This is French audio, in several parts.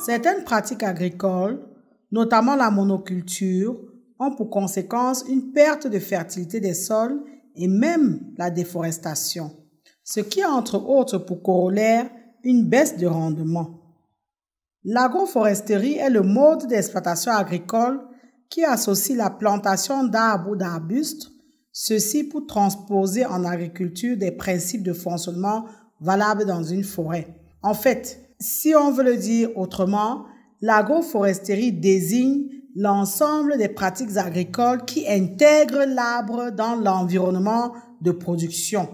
Certaines pratiques agricoles, notamment la monoculture, ont pour conséquence une perte de fertilité des sols et même la déforestation, ce qui a entre autres pour corollaire une baisse de rendement. L'agroforesterie est le mode d'exploitation agricole qui associe la plantation d'arbres ou d'arbustes, ceci pour transposer en agriculture des principes de fonctionnement valables dans une forêt. En fait, si on veut le dire autrement, l'agroforesterie désigne l'ensemble des pratiques agricoles qui intègrent l'arbre dans l'environnement de production.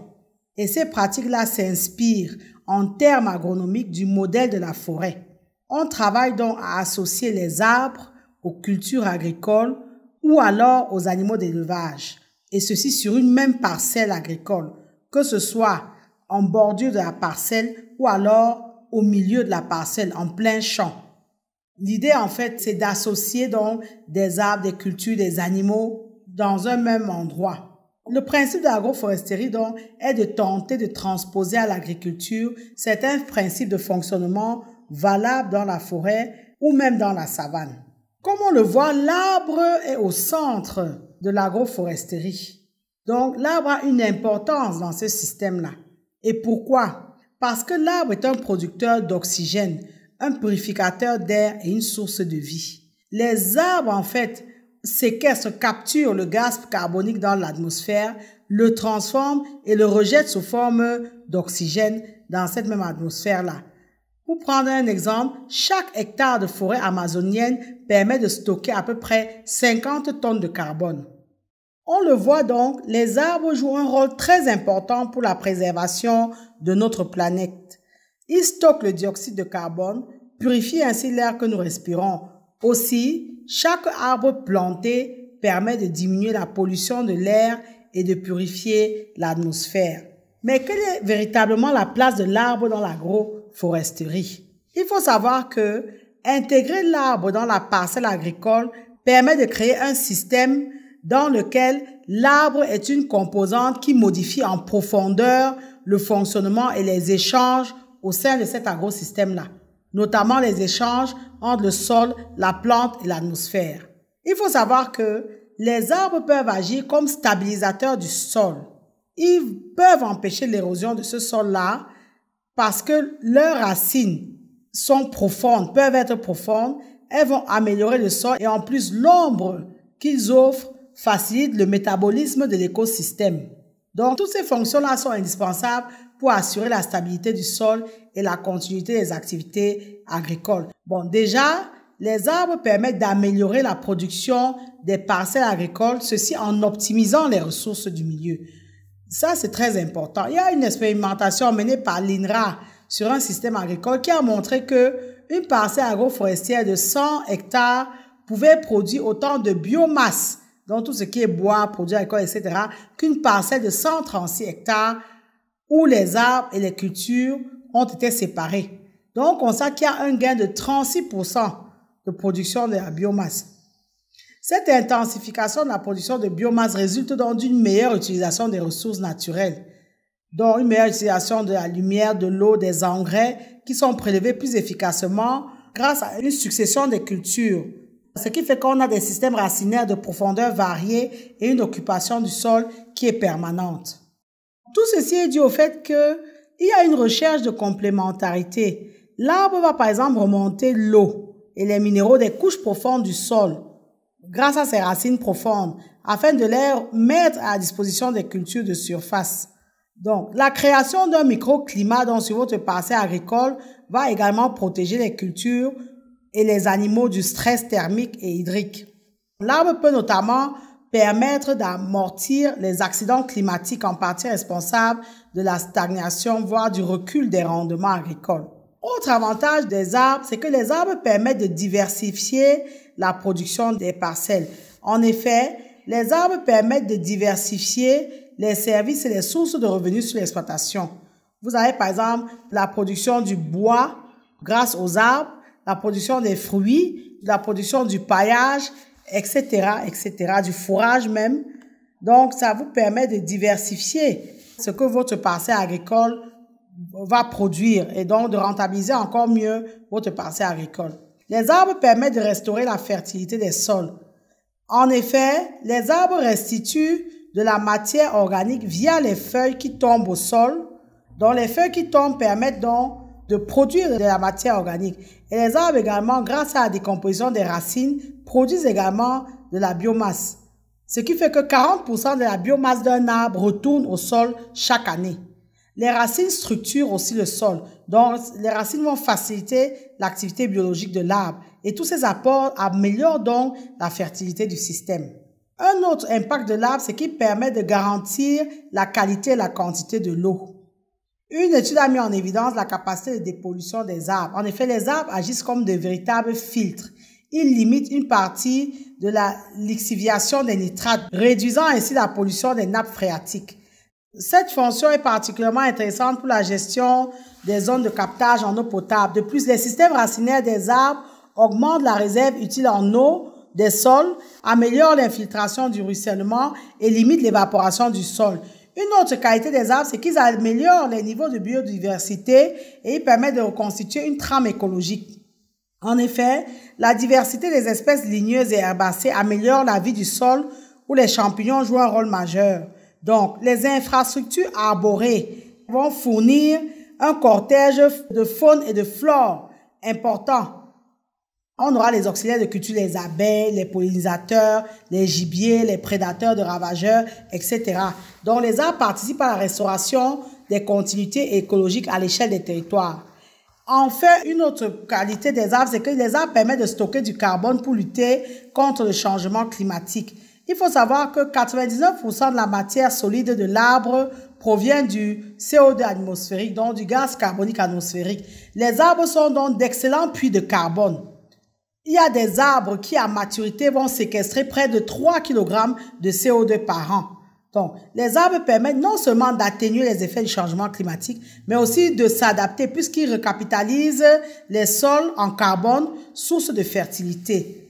Et ces pratiques-là s'inspirent en termes agronomiques du modèle de la forêt. On travaille donc à associer les arbres aux cultures agricoles ou alors aux animaux d'élevage, et ceci sur une même parcelle agricole, que ce soit en bordure de la parcelle ou alors au milieu de la parcelle, en plein champ. L'idée, en fait, c'est d'associer donc des arbres, des cultures, des animaux dans un même endroit. Le principe de l'agroforesterie, donc, est de tenter de transposer à l'agriculture certains principes de fonctionnement valables dans la forêt ou même dans la savane. Comme on le voit, l'arbre est au centre de l'agroforesterie. Donc, l'arbre a une importance dans ce système-là. Et pourquoi? Parce que l'arbre est un producteur d'oxygène, un purificateur d'air et une source de vie. Les arbres, en fait, séquestrent, capturent le gaz carbonique dans l'atmosphère, le transforment et le rejettent sous forme d'oxygène dans cette même atmosphère-là. Pour prendre un exemple, chaque hectare de forêt amazonienne permet de stocker à peu près 50 tonnes de carbone. On le voit donc, les arbres jouent un rôle très important pour la préservation de notre planète. Ils stockent le dioxyde de carbone, purifient ainsi l'air que nous respirons. Aussi, chaque arbre planté permet de diminuer la pollution de l'air et de purifier l'atmosphère. Mais quelle est véritablement la place de l'arbre dans l'agroforesterie? Il faut savoir que intégrer l'arbre dans la parcelle agricole permet de créer un système dans lequel l'arbre est une composante qui modifie en profondeur le fonctionnement et les échanges au sein de cet agrosystème-là, notamment les échanges entre le sol, la plante et l'atmosphère. Il faut savoir que les arbres peuvent agir comme stabilisateurs du sol. Ils peuvent empêcher l'érosion de ce sol-là parce que leurs racines sont profondes, peuvent être profondes, elles vont améliorer le sol et en plus l'ombre qu'ils offrent facilite le métabolisme de l'écosystème. Donc, toutes ces fonctions-là sont indispensables pour assurer la stabilité du sol et la continuité des activités agricoles. Bon, déjà, les arbres permettent d'améliorer la production des parcelles agricoles, ceci en optimisant les ressources du milieu. Ça, c'est très important. Il y a une expérimentation menée par l'INRA sur un système agricole qui a montré que une parcelle agroforestière de 100 hectares pouvait produire autant de biomasse, donc tout ce qui est bois, produits agricoles, etc., qu'une parcelle de 136 hectares où les arbres et les cultures ont été séparés. Donc, on sait qu'il y a un gain de 36% de production de la biomasse. Cette intensification de la production de biomasse résulte donc d'une meilleure utilisation des ressources naturelles, dont une meilleure utilisation de la lumière, de l'eau, des engrais qui sont prélevés plus efficacement grâce à une succession de cultures. Ce qui fait qu'on a des systèmes racinaires de profondeur variée et une occupation du sol qui est permanente. Tout ceci est dû au fait qu'il y a une recherche de complémentarité. L'arbre va par exemple remonter l'eau et les minéraux des couches profondes du sol grâce à ses racines profondes afin de les mettre à la disposition des cultures de surface. Donc, la création d'un microclimat sur votre parcelle agricole va également protéger les cultures et les animaux du stress thermique et hydrique. L'arbre peut notamment permettre d'amortir les accidents climatiques en partie responsables de la stagnation, voire du recul des rendements agricoles. Autre avantage des arbres, c'est que les arbres permettent de diversifier la production des parcelles. En effet, les arbres permettent de diversifier les services et les sources de revenus sur l'exploitation. Vous avez par exemple la production du bois grâce aux arbres, la production des fruits, la production du paillage, etc., du fourrage même. Donc, ça vous permet de diversifier ce que votre parcelle agricole va produire et donc de rentabiliser encore mieux votre parcelle agricole. Les arbres permettent de restaurer la fertilité des sols. En effet, les arbres restituent de la matière organique via les feuilles qui tombent au sol. Donc les feuilles qui tombent permettent donc de produire de la matière organique. Et les arbres également, grâce à la décomposition des racines, produisent également de la biomasse. Ce qui fait que 40% de la biomasse d'un arbre retourne au sol chaque année. Les racines structurent aussi le sol. Donc, les racines vont faciliter l'activité biologique de l'arbre. Et tous ces apports améliorent donc la fertilité du système. Un autre impact de l'arbre, c'est qu'il permet de garantir la qualité et la quantité de l'eau. Une étude a mis en évidence la capacité de dépollution des arbres. En effet, les arbres agissent comme de véritables filtres. Ils limitent une partie de la lixiviation des nitrates, réduisant ainsi la pollution des nappes phréatiques. Cette fonction est particulièrement intéressante pour la gestion des zones de captage en eau potable. De plus, les systèmes racinaires des arbres augmentent la réserve utile en eau des sols, améliorent l'infiltration du ruissellement et limitent l'évaporation du sol. Une autre qualité des arbres, c'est qu'ils améliorent les niveaux de biodiversité et ils permettent de reconstituer une trame écologique. En effet, la diversité des espèces ligneuses et herbacées améliore la vie du sol où les champignons jouent un rôle majeur. Donc, les infrastructures arborées vont fournir un cortège de faune et de flore important. On aura les auxiliaires de culture, les abeilles, les pollinisateurs, les gibiers, les prédateurs de ravageurs, etc. Donc, les arbres participent à la restauration des continuités écologiques à l'échelle des territoires. En fait, une autre qualité des arbres, c'est que les arbres permettent de stocker du carbone pour lutter contre le changement climatique. Il faut savoir que 99% de la matière solide de l'arbre provient du CO2 atmosphérique, donc du gaz carbonique atmosphérique. Les arbres sont donc d'excellents puits de carbone. Il y a des arbres qui, à maturité, vont séquestrer près de 3 kg de CO2 par an. Donc, les arbres permettent non seulement d'atténuer les effets du changement climatique, mais aussi de s'adapter puisqu'ils recapitalisent les sols en carbone, source de fertilité.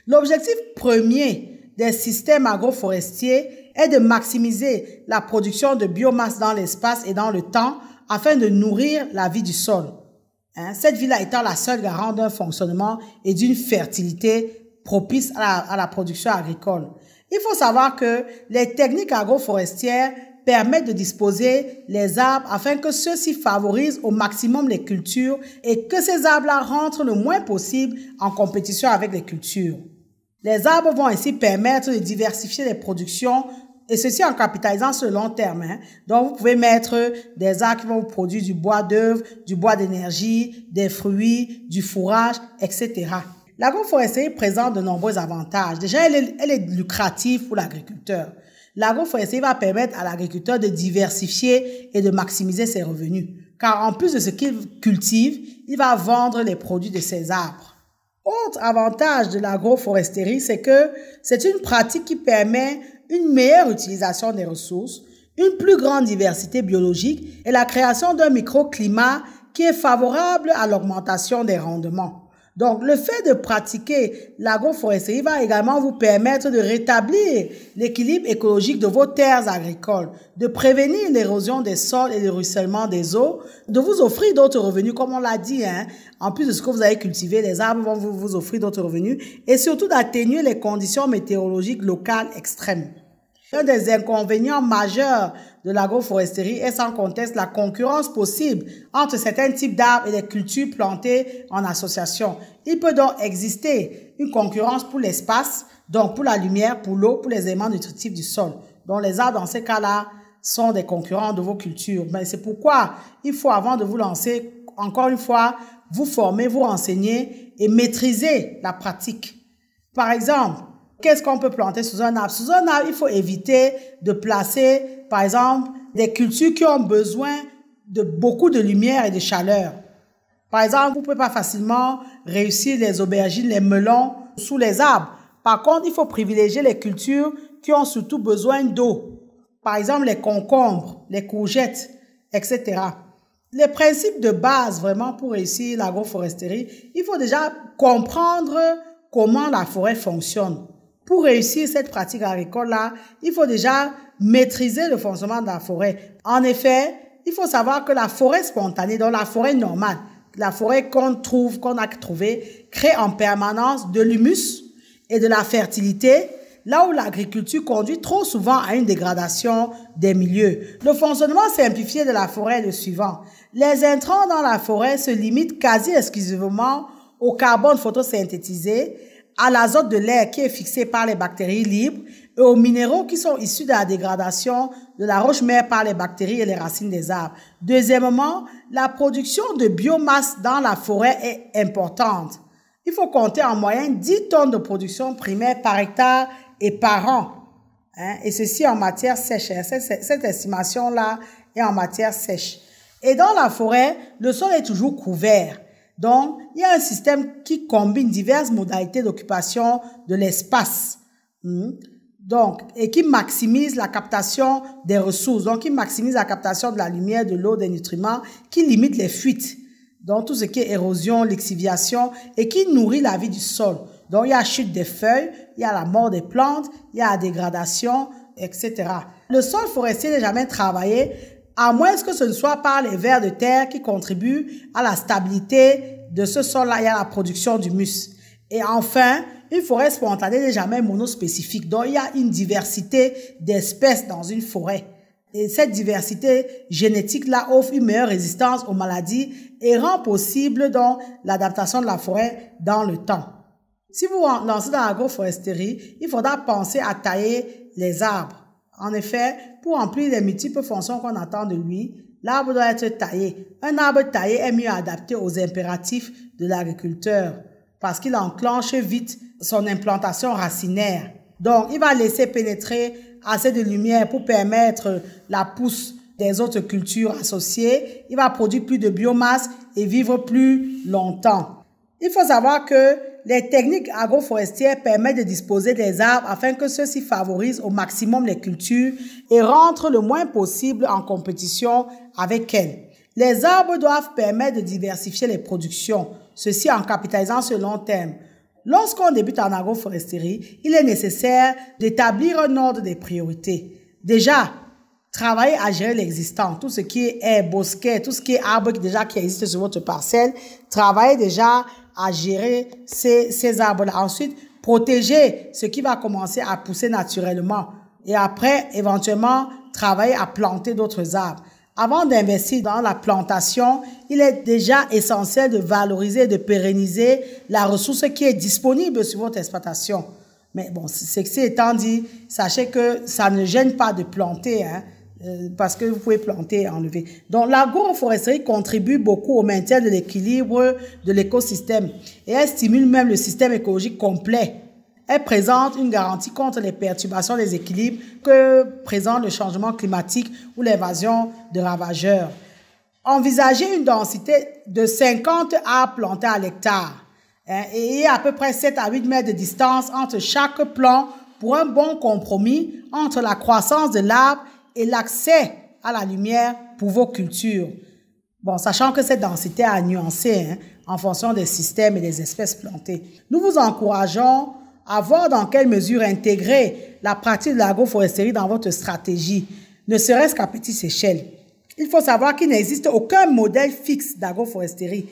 L'objectif premier des systèmes agroforestiers est de maximiser la production de biomasse dans l'espace et dans le temps afin de nourrir la vie du sol. Cette vie-là étant la seule garante d'un fonctionnement et d'une fertilité propice à la production agricole. Il faut savoir que les techniques agroforestières permettent de disposer les arbres afin que ceux-ci favorisent au maximum les cultures et que ces arbres-là rentrent le moins possible en compétition avec les cultures. Les arbres vont ainsi permettre de diversifier les productions et ceci en capitalisant sur le long terme. Donc, vous pouvez mettre des arbres qui vont vous produire du bois d'œuvre, du bois d'énergie, des fruits, du fourrage, etc. L'agroforesterie présente de nombreux avantages. Déjà, elle est lucrative pour l'agriculteur. L'agroforesterie va permettre à l'agriculteur de diversifier et de maximiser ses revenus. Car en plus de ce qu'il cultive, il va vendre les produits de ses arbres. Autre avantage de l'agroforesterie, c'est que c'est une pratique qui permet une meilleure utilisation des ressources, une plus grande diversité biologique et la création d'un microclimat qui est favorable à l'augmentation des rendements. Donc, le fait de pratiquer l'agroforesterie va également vous permettre de rétablir l'équilibre écologique de vos terres agricoles, de prévenir l'érosion des sols et le ruissellement des eaux, de vous offrir d'autres revenus, comme on l'a dit, en plus de ce que vous avez cultivé, les arbres vont vous offrir d'autres revenus, et surtout d'atténuer les conditions météorologiques locales extrêmes. Un des inconvénients majeurs de l'agroforesterie est sans conteste la concurrence possible entre certains types d'arbres et des cultures plantées en association. Il peut donc exister une concurrence pour l'espace, donc pour la lumière, pour l'eau, pour les éléments nutritifs du sol. Donc les arbres dans ces cas-là sont des concurrents de vos cultures. Mais c'est pourquoi il faut, avant de vous lancer, encore une fois, vous former, vous renseigner et maîtriser la pratique. Par exemple, qu'est-ce qu'on peut planter sous un arbre? Sous un arbre, il faut éviter de placer, par exemple, des cultures qui ont besoin de beaucoup de lumière et de chaleur. Par exemple, vous ne pouvez pas facilement réussir les aubergines, les melons sous les arbres. Par contre, il faut privilégier les cultures qui ont surtout besoin d'eau. Par exemple, les concombres, les courgettes, etc. Les principes de base, vraiment, pour réussir l'agroforesterie, il faut déjà comprendre comment la forêt fonctionne. Pour réussir cette pratique agricole-là, il faut déjà maîtriser le fonctionnement de la forêt. En effet, il faut savoir que la forêt spontanée, donc la forêt normale, la forêt qu'on a trouvé, crée en permanence de l'humus et de la fertilité, là où l'agriculture conduit trop souvent à une dégradation des milieux. Le fonctionnement simplifié de la forêt est le suivant. Les intrants dans la forêt se limitent quasi exclusivement au carbone photosynthétisé, à l'azote de l'air qui est fixé par les bactéries libres et aux minéraux qui sont issus de la dégradation de la roche-mère par les bactéries et les racines des arbres. Deuxièmement, la production de biomasse dans la forêt est importante. Il faut compter en moyenne 10 tonnes de production primaire par hectare et par an. Et ceci en matière sèche. Cette estimation-là est en matière sèche. Et dans la forêt, le sol est toujours couvert. Donc, il y a un système qui combine diverses modalités d'occupation de l'espace. Donc, et qui maximise la captation des ressources. Donc, qui maximise la captation de la lumière, de l'eau, des nutriments, qui limite les fuites. Donc, tout ce qui est érosion, lixiviation, et qui nourrit la vie du sol. Donc, il y a la chute des feuilles, il y a la mort des plantes, il y a la dégradation, etc. Le sol forestier n'est jamais travaillé, à moins que ce ne soit par les vers de terre qui contribuent à la stabilité de ce sol-là et à la production d'humus. Et enfin, une forêt spontanée n'est jamais monospécifique. Donc, il y a une diversité d'espèces dans une forêt. Et cette diversité génétique-là offre une meilleure résistance aux maladies et rend possible donc l'adaptation de la forêt dans le temps. Si vous vous lancez dans l'agroforesterie, il faudra penser à tailler les arbres. En effet, pour remplir les multiples fonctions qu'on attend de lui, l'arbre doit être taillé. Un arbre taillé est mieux adapté aux impératifs de l'agriculteur parce qu'il enclenche vite son implantation racinaire. Donc, il va laisser pénétrer assez de lumière pour permettre la pousse des autres cultures associées. Il va produire plus de biomasse et vivre plus longtemps. Il faut savoir que les techniques agroforestières permettent de disposer des arbres afin que ceux-ci favorisent au maximum les cultures et rentrent le moins possible en compétition avec elles. Les arbres doivent permettre de diversifier les productions, ceci en capitalisant sur le long terme. Lorsqu'on débute en agroforesterie, il est nécessaire d'établir un ordre des priorités. Déjà, travailler à gérer l'existant, tout ce qui est herbe, bosquet, tout ce qui est arbre qui existe sur votre parcelle, travaillez déjà à gérer ces arbres-là. Ensuite, protéger ce qui va commencer à pousser naturellement. Et après, éventuellement, travailler à planter d'autres arbres. Avant d'investir dans la plantation, il est déjà essentiel de valoriser et de pérenniser la ressource qui est disponible sur votre exploitation. Mais bon, ceci étant dit, sachez que ça ne gêne pas de planter, parce que vous pouvez planter et enlever. Donc, l'agroforesterie contribue beaucoup au maintien de l'équilibre de l'écosystème et elle stimule même le système écologique complet. Elle présente une garantie contre les perturbations des équilibres que présente le changement climatique ou l'évasion de ravageurs. Envisagez une densité de 50 arbres plantés à l'hectare et à peu près 7 à 8 mètres de distance entre chaque plant pour un bon compromis entre la croissance de l'arbre et l'accès à la lumière pour vos cultures. Bon, sachant que cette densité a nuancé en fonction des systèmes et des espèces plantées. Nous vous encourageons à voir dans quelle mesure intégrer la pratique de l'agroforesterie dans votre stratégie, ne serait-ce qu'à petite échelle. Il faut savoir qu'il n'existe aucun modèle fixe d'agroforesterie.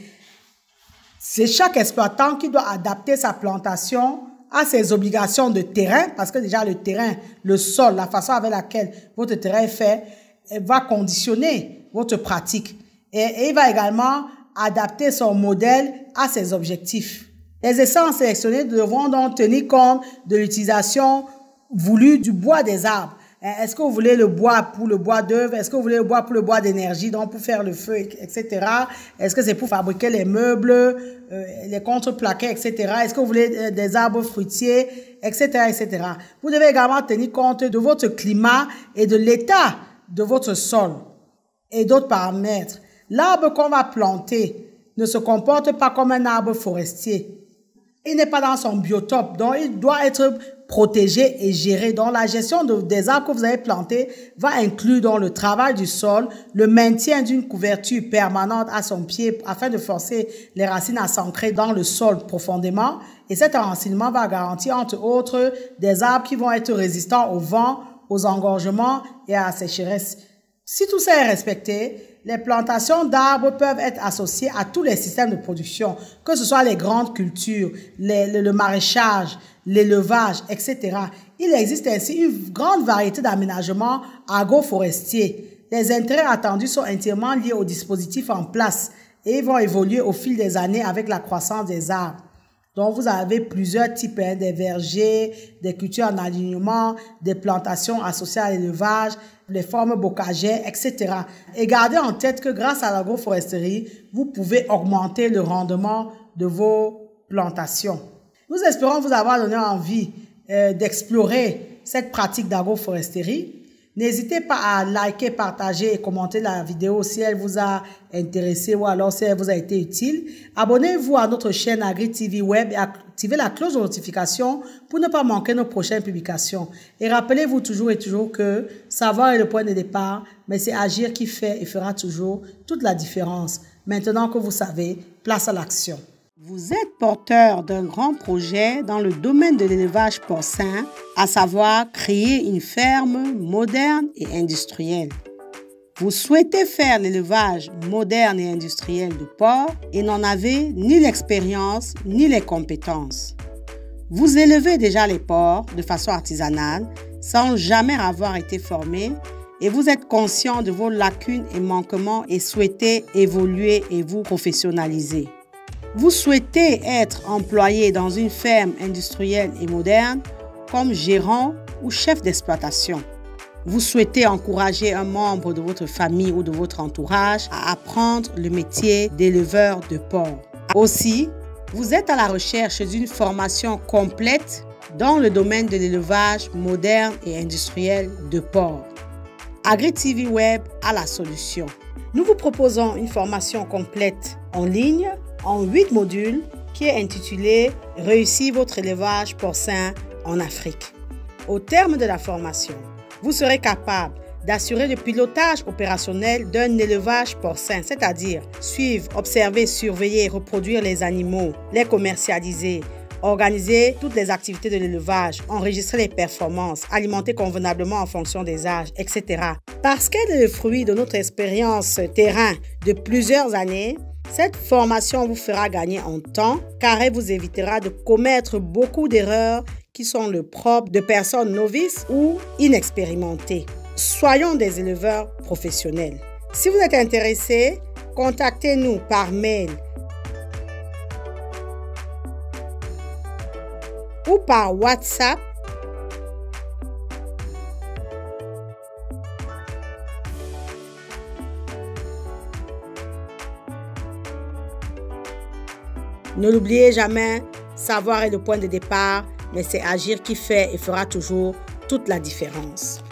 C'est chaque exploitant qui doit adapter sa plantation à ses obligations de terrain, parce que déjà le terrain, le sol, la façon avec laquelle votre terrain est fait, va conditionner votre pratique. Et il va également adapter son modèle à ses objectifs. Les essences sélectionnées devront donc tenir compte de l'utilisation voulue du bois des arbres. Est-ce que vous voulez le bois pour le bois d'œuvre? Est-ce que vous voulez le bois pour le bois d'énergie, donc pour faire le feu, etc.? Est-ce que c'est pour fabriquer les meubles, les contreplaqués, etc.? Est-ce que vous voulez des arbres fruitiers, etc., etc.? Vous devez également tenir compte de votre climat et de l'état de votre sol et d'autres paramètres. L'arbre qu'on va planter ne se comporte pas comme un arbre forestier. Il n'est pas dans son biotope, donc il doit être protégé et géré. Donc la gestion des arbres que vous avez plantés va inclure donc le travail du sol, le maintien d'une couverture permanente à son pied afin de forcer les racines à s'ancrer dans le sol profondément. Et cet enracinement va garantir entre autres des arbres qui vont être résistants au vent, aux engorgements et à la sécheresse. Si tout ça est respecté, les plantations d'arbres peuvent être associées à tous les systèmes de production, que ce soit les grandes cultures, le maraîchage, l'élevage, etc. Il existe ainsi une grande variété d'aménagements agroforestiers. Les intérêts attendus sont intimement liés aux dispositifs en place et vont évoluer au fil des années avec la croissance des arbres. Donc, vous avez plusieurs types, des vergers, des cultures en alignement, des plantations associées à l'élevage, les formes bocagères, etc. Et gardez en tête que grâce à l'agroforesterie, vous pouvez augmenter le rendement de vos plantations. Nous espérons vous avoir donné envie d'explorer cette pratique d'agroforesterie. N'hésitez pas à liker, partager et commenter la vidéo si elle vous a intéressé ou alors si elle vous a été utile. Abonnez-vous à notre chaîne Agri TV Web et activez la cloche de notification pour ne pas manquer nos prochaines publications. Et rappelez-vous toujours et toujours que savoir est le point de départ, mais c'est agir qui fait et fera toujours toute la différence. Maintenant que vous savez, place à l'action. Vous êtes porteur d'un grand projet dans le domaine de l'élevage porcin, à savoir créer une ferme moderne et industrielle. Vous souhaitez faire l'élevage moderne et industriel de porcs et n'en avez ni l'expérience ni les compétences. Vous élevez déjà les porcs de façon artisanale sans jamais avoir été formé et vous êtes conscient de vos lacunes et manquements et souhaitez évoluer et vous professionnaliser. Vous souhaitez être employé dans une ferme industrielle et moderne comme gérant ou chef d'exploitation. Vous souhaitez encourager un membre de votre famille ou de votre entourage à apprendre le métier d'éleveur de porcs. Aussi, vous êtes à la recherche d'une formation complète dans le domaine de l'élevage moderne et industriel de porcs. Agri TV Web a la solution. Nous vous proposons une formation complète en ligne en 8 modules qui est intitulé « Réussir votre élevage porcin en Afrique ». Au terme de la formation, vous serez capable d'assurer le pilotage opérationnel d'un élevage porcin, c'est-à-dire suivre, observer, surveiller, reproduire les animaux, les commercialiser, organiser toutes les activités de l'élevage, enregistrer les performances, alimenter convenablement en fonction des âges, etc. Parce qu'elle est le fruit de notre expérience terrain de plusieurs années, cette formation vous fera gagner en temps car elle vous évitera de commettre beaucoup d'erreurs qui sont le propre de personnes novices ou inexpérimentées. Soyons des éleveurs professionnels. Si vous êtes intéressé, contactez-nous par mail ou par WhatsApp . Ne l'oubliez jamais, savoir est le point de départ, mais c'est agir qui fait et fera toujours toute la différence.